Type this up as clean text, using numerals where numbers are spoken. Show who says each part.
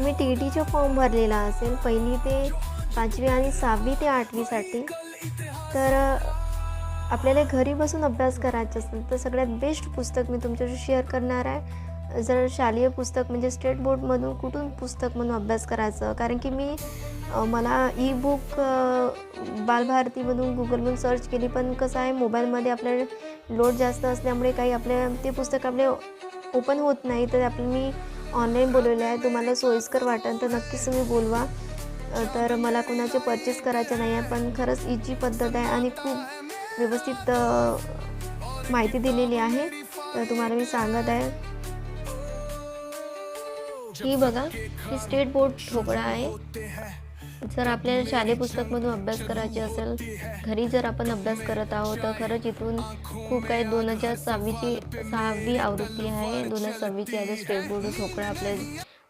Speaker 1: तुम्ही टी-ई-टीचे फॉर्म भरलेला असेल 1ली ते 5वी आणि 6वी ते 8वीसाठी. तर आपल्याला घरी बसून अभ्यास करायचा असेल तर सगळ्यात बेस्ट पुस्तक मी तुमच्याशी शेअर करणार आहे. जर शालेय पुस्तक म्हणजे स्टेट बोर्डमधून कुठून पुस्तक म्हणून अभ्यास करायचं, कारण की मी मला ई-बुक बालभारतीमधून गुगलमधून सर्च केली, पण कसं आहे मोबाईलमध्ये आपल्याला लोड जास्त असल्यामुळे काही आपल्या ते पुस्तक आपले ओपन होत नाही. तर मी ऑनलाईन बोलवले आहे. तुम्हाला सोयीस्कर वाटेल तर नक्कीच तुम्ही बोलवा. तर मला कोणाचे परचेस करायचे नाही आहे, पण खरंच इझी पद्धत आहे आणि खूप व्यवस्थित माहिती दिलेली आहे. तर तुम्हाला मी सांगत आहे, ही बघा, ही स्टेट बोर्ड ठोकळा आहे. जर आपल्याला शालेय पुस्तकमधून अभ्यास करायचे असेल, घरी जर आपण अभ्यास करत आहोत, तर खरंच इथून खूप काही 2026ची 6वी आवृत्ती आहे. 2026ची आहे स्टेट बोर्ड ठोकळा आपल्या